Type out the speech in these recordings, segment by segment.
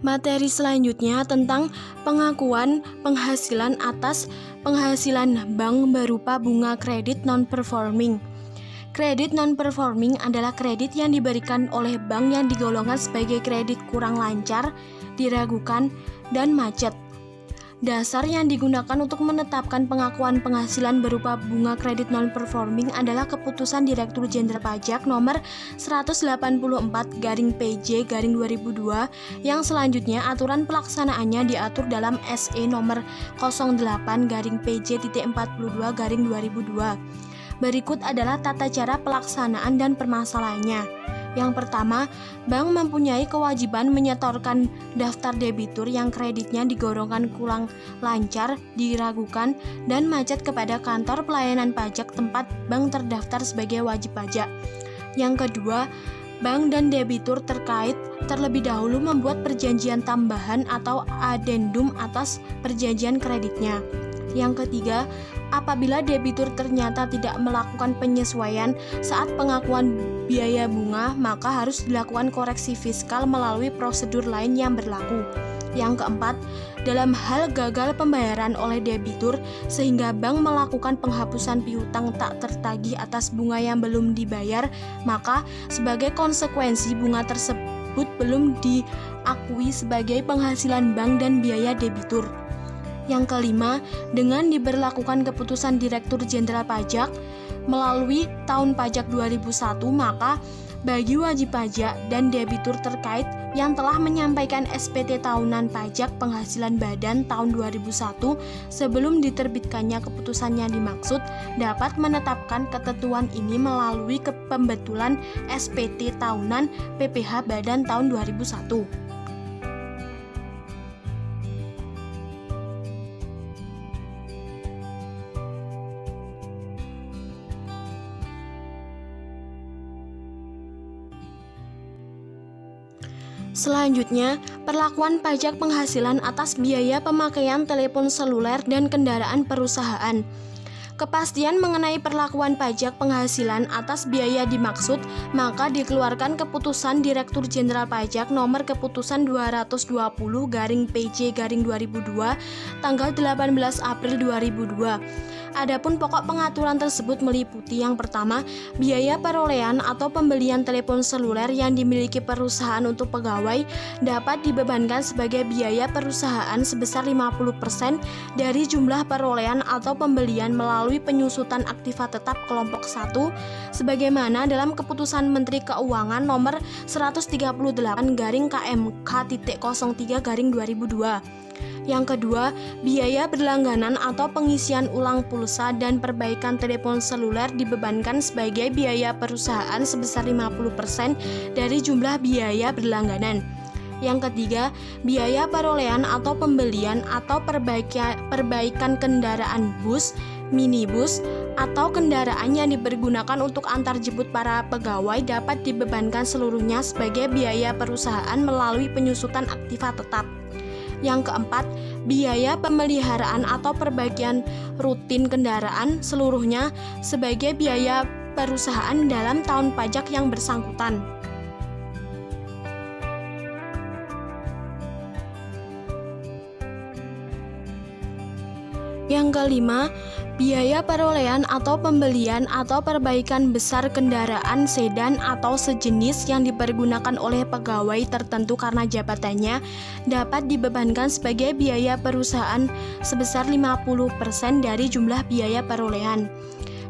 Materi selanjutnya tentang pengakuan penghasilan atas penghasilan bank berupa bunga kredit non-performing. Kredit non-performing adalah kredit yang diberikan oleh bank yang digolongkan sebagai kredit kurang lancar, diragukan, dan macet. Dasar yang digunakan untuk menetapkan pengakuan penghasilan berupa bunga kredit non-performing adalah Keputusan Direktur Jenderal Pajak nomor 184/PJ/2002 yang selanjutnya aturan pelaksanaannya diatur dalam SE nomor 08/PJ.42/2002. Berikut adalah tata cara pelaksanaan dan permasalahannya. Yang pertama, bank mempunyai kewajiban menyetorkan daftar debitur yang kreditnya digolongkan kurang lancar, diragukan, dan macet kepada kantor pelayanan pajak tempat bank terdaftar sebagai wajib pajak. Yang kedua, bank dan debitur terkait terlebih dahulu membuat perjanjian tambahan atau adendum atas perjanjian kreditnya. Yang ketiga, apabila debitur ternyata tidak melakukan penyesuaian saat pengakuan biaya bunga, maka harus dilakukan koreksi fiskal melalui prosedur lain yang berlaku. Yang keempat, dalam hal gagal pembayaran oleh debitur sehingga bank melakukan penghapusan piutang tak tertagih atas bunga yang belum dibayar, maka sebagai konsekuensi bunga tersebut belum diakui sebagai penghasilan bank dan biaya debitur. Yang kelima, dengan diberlakukan Keputusan Direktur Jenderal Pajak melalui tahun pajak 2001, maka bagi wajib pajak dan debitur terkait yang telah menyampaikan SPT tahunan pajak penghasilan badan tahun 2001 sebelum diterbitkannya keputusan yang dimaksud, dapat menetapkan ketentuan ini melalui pembetulan SPT tahunan PPh badan tahun 2001. Selanjutnya, perlakuan pajak penghasilan atas biaya pemakaian telepon seluler dan kendaraan perusahaan. Kepastian mengenai perlakuan pajak penghasilan atas biaya dimaksud, maka dikeluarkan Keputusan Direktur Jenderal Pajak nomor Keputusan 220/PJ/2002 tanggal 18 April 2002. Adapun pokok pengaturan tersebut meliputi yang pertama, biaya perolehan atau pembelian telepon seluler yang dimiliki perusahaan untuk pegawai dapat dibebankan sebagai biaya perusahaan sebesar 50% dari jumlah perolehan atau pembelian melalui penyusutan aktiva tetap kelompok 1 sebagaimana dalam Keputusan Menteri Keuangan nomor 138/KMK.03/2002. Yang kedua, biaya berlangganan atau pengisian ulang pulsa dan perbaikan telepon seluler dibebankan sebagai biaya perusahaan sebesar 50% dari jumlah biaya berlangganan. Yang ketiga, biaya perolehan atau pembelian atau perbaikan kendaraan bus, minibus, atau kendaraan yang dipergunakan untuk antar jemput para pegawai dapat dibebankan seluruhnya sebagai biaya perusahaan melalui penyusutan aktiva tetap. Yang keempat, biaya pemeliharaan atau perbaikan rutin kendaraan seluruhnya sebagai biaya perusahaan dalam tahun pajak yang bersangkutan. Yang kelima, biaya perolehan atau pembelian atau perbaikan besar kendaraan sedan atau sejenis yang dipergunakan oleh pegawai tertentu karena jabatannya dapat dibebankan sebagai biaya perusahaan sebesar 50% dari jumlah biaya perolehan.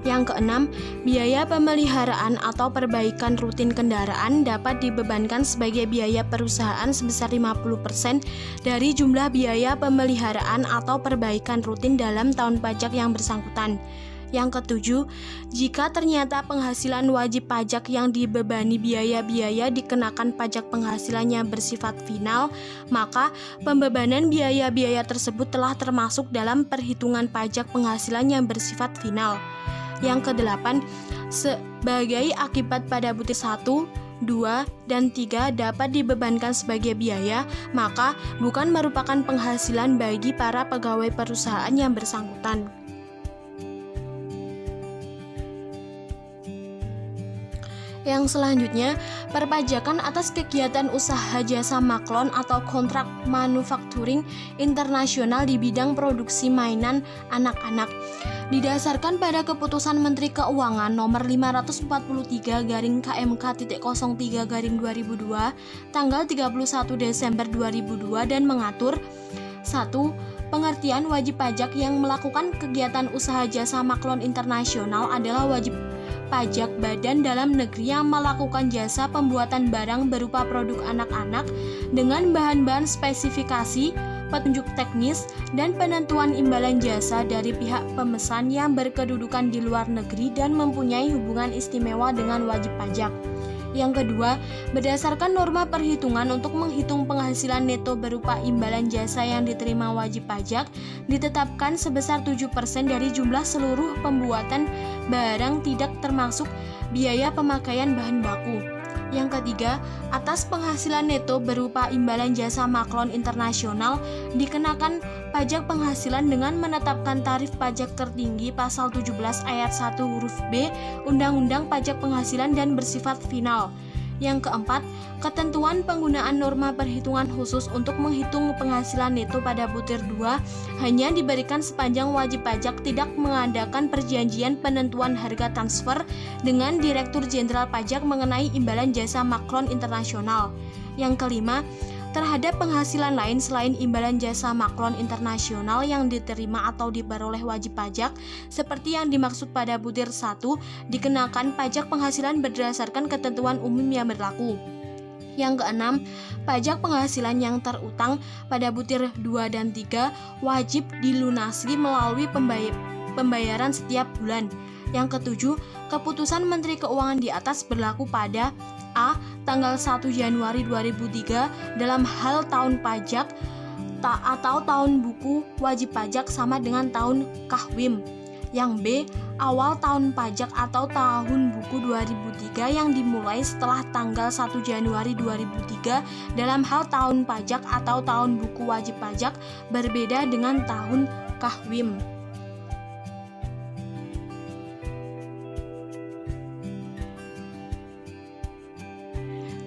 Yang keenam, biaya pemeliharaan atau perbaikan rutin kendaraan dapat dibebankan sebagai biaya perusahaan sebesar 50% dari jumlah biaya pemeliharaan atau perbaikan rutin dalam tahun pajak yang bersangkutan. Yang ketujuh, jika ternyata penghasilan wajib pajak yang dibebani biaya-biaya dikenakan pajak penghasilannya bersifat final, maka pembebanan biaya-biaya tersebut telah termasuk dalam perhitungan pajak penghasilan yang bersifat final. Yang kedelapan, sebagai akibat pada butir 1, 2, dan 3 dapat dibebankan sebagai biaya, maka bukan merupakan penghasilan bagi para pegawai perusahaan yang bersangkutan. Yang selanjutnya, perpajakan atas kegiatan usaha jasa maklon atau kontrak manufacturing internasional di bidang produksi mainan anak-anak. Didasarkan pada keputusan Menteri Keuangan nomor 543/KMK.03/2002 tanggal 31 Desember 2002 dan mengatur 1. Pengertian wajib pajak yang melakukan kegiatan usaha jasa maklon internasional adalah wajib pajak badan dalam negeri yang melakukan jasa pembuatan barang berupa produk anak-anak dengan bahan-bahan spesifikasi, petunjuk teknis, dan penentuan imbalan jasa dari pihak pemesan yang berkedudukan di luar negeri dan mempunyai hubungan istimewa dengan wajib pajak. Yang kedua, berdasarkan norma perhitungan untuk menghitung penghasilan neto berupa imbalan jasa yang diterima wajib pajak, ditetapkan sebesar 7% dari jumlah seluruh pembuatan barang tidak termasuk biaya pemakaian bahan baku. Yang ketiga, atas penghasilan neto berupa imbalan jasa maklon internasional dikenakan pajak penghasilan dengan menetapkan tarif pajak tertinggi pasal 17 ayat 1 huruf B Undang-Undang Pajak Penghasilan dan bersifat final. Yang keempat, ketentuan penggunaan norma perhitungan khusus untuk menghitung penghasilan neto pada butir 2 hanya diberikan sepanjang wajib pajak tidak mengadakan perjanjian penentuan harga transfer dengan Direktur Jenderal Pajak mengenai imbalan jasa maklon internasional. Yang kelima, terhadap penghasilan lain selain imbalan jasa maklon internasional yang diterima atau diperoleh wajib pajak seperti yang dimaksud pada butir 1 dikenakan pajak penghasilan berdasarkan ketentuan umum yang berlaku. Yang keenam, pajak penghasilan yang terutang pada butir 2 dan 3 wajib dilunasi melalui pembayaran setiap bulan. Yang ketujuh, keputusan Menteri Keuangan di atas berlaku pada A. Tanggal 1 Januari 2003 dalam hal tahun pajak atau tahun buku wajib pajak sama dengan tahun Kahwim. Yang B. Awal tahun pajak atau tahun buku 2003 yang dimulai setelah tanggal 1 Januari 2003 dalam hal tahun pajak atau tahun buku wajib pajak berbeda dengan tahun Kahwim.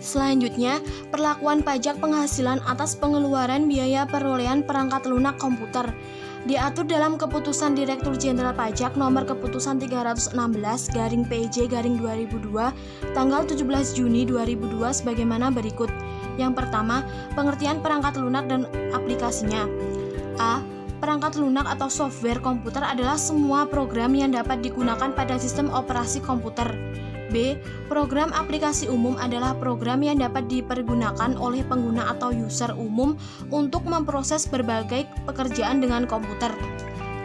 Selanjutnya, perlakuan pajak penghasilan atas pengeluaran biaya perolehan perangkat lunak komputer diatur dalam Keputusan Direktur Jenderal Pajak Nomor Keputusan 316/PJ/2002 tanggal 17 Juni 2002 sebagaimana berikut. Yang pertama, pengertian perangkat lunak dan aplikasinya. A. Perangkat lunak atau software komputer adalah semua program yang dapat digunakan pada sistem operasi komputer. B. Program aplikasi umum adalah program yang dapat dipergunakan oleh pengguna atau user umum untuk memproses berbagai pekerjaan dengan komputer.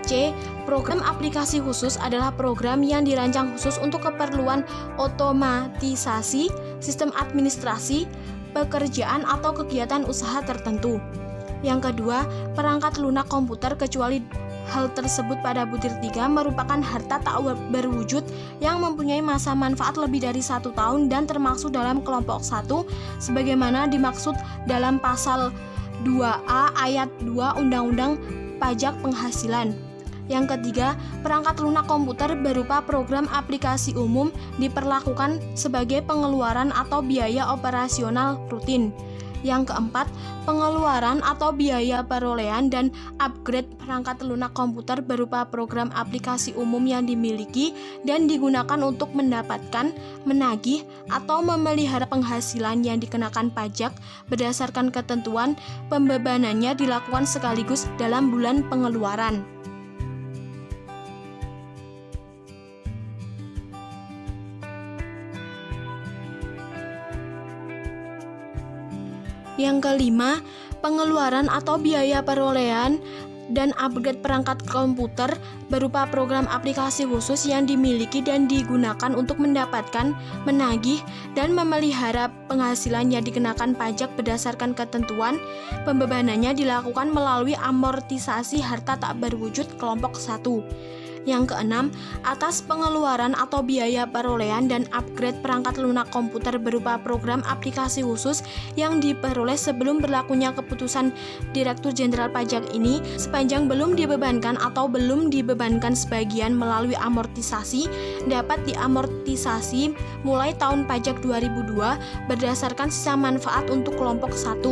C. Program aplikasi khusus adalah program yang dirancang khusus untuk keperluan otomatisasi, sistem administrasi, pekerjaan atau kegiatan usaha tertentu. Yang kedua, perangkat lunak komputer kecuali hal tersebut pada butir 3 merupakan harta tak berwujud yang mempunyai masa manfaat lebih dari 1 tahun dan termasuk dalam kelompok 1 sebagaimana dimaksud dalam pasal 2A ayat 2 Undang-Undang Pajak Penghasilan. Yang ketiga, perangkat lunak komputer berupa program aplikasi umum diperlakukan sebagai pengeluaran atau biaya operasional rutin. Yang keempat, pengeluaran atau biaya perolehan dan upgrade perangkat lunak komputer berupa program aplikasi umum yang dimiliki dan digunakan untuk mendapatkan, menagih, atau memelihara penghasilan yang dikenakan pajak berdasarkan ketentuan pembebanannya dilakukan sekaligus dalam bulan pengeluaran. Yang kelima, pengeluaran atau biaya perolehan dan upgrade perangkat komputer berupa program aplikasi khusus yang dimiliki dan digunakan untuk mendapatkan, menagih, dan memelihara penghasilan yang dikenakan pajak berdasarkan ketentuan pembebanannya dilakukan melalui amortisasi harta tak berwujud kelompok 1. Yang keenam, atas pengeluaran atau biaya perolehan dan upgrade perangkat lunak komputer berupa program aplikasi khusus yang diperoleh sebelum berlakunya keputusan Direktur Jenderal Pajak ini, sepanjang belum dibebankan atau belum dibebankan sebagian melalui amortisasi, dapat diamortisasi mulai tahun pajak 2002 berdasarkan sisa manfaat untuk kelompok 1.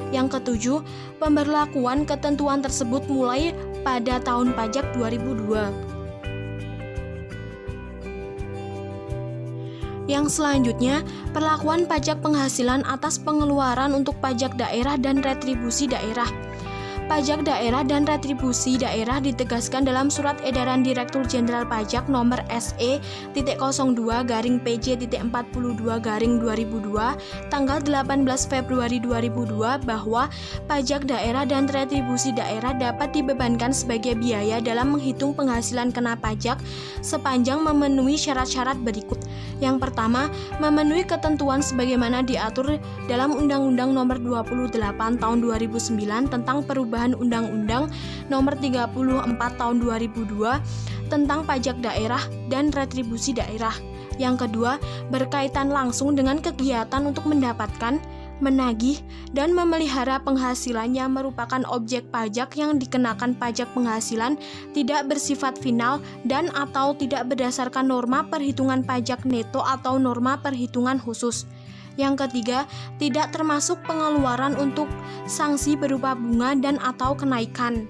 Yang ketujuh, pemberlakuan ketentuan tersebut mulai pada tahun pajak 2002. Yang selanjutnya, perlakuan pajak penghasilan atas pengeluaran untuk pajak daerah dan retribusi daerah. Pajak daerah dan retribusi daerah ditegaskan dalam Surat Edaran Direktur Jenderal Pajak nomor SE.02-PJ.42-2002 tanggal 18 Februari 2002 bahwa pajak daerah dan retribusi daerah dapat dibebankan sebagai biaya dalam menghitung penghasilan kena pajak sepanjang memenuhi syarat-syarat berikut. Yang pertama, memenuhi ketentuan sebagaimana diatur dalam Undang-Undang Nomor 28 Tahun 2009 tentang perubahan Undang-Undang Nomor 34 Tahun 2002 tentang pajak daerah dan retribusi daerah. Yang kedua, berkaitan langsung dengan kegiatan untuk mendapatkan, menagih, dan memelihara penghasilan yang merupakan objek pajak yang dikenakan pajak penghasilan tidak bersifat final dan atau tidak berdasarkan norma perhitungan pajak neto atau norma perhitungan khusus. Yang ketiga, tidak termasuk pengeluaran untuk sanksi berupa bunga dan atau kenaikan.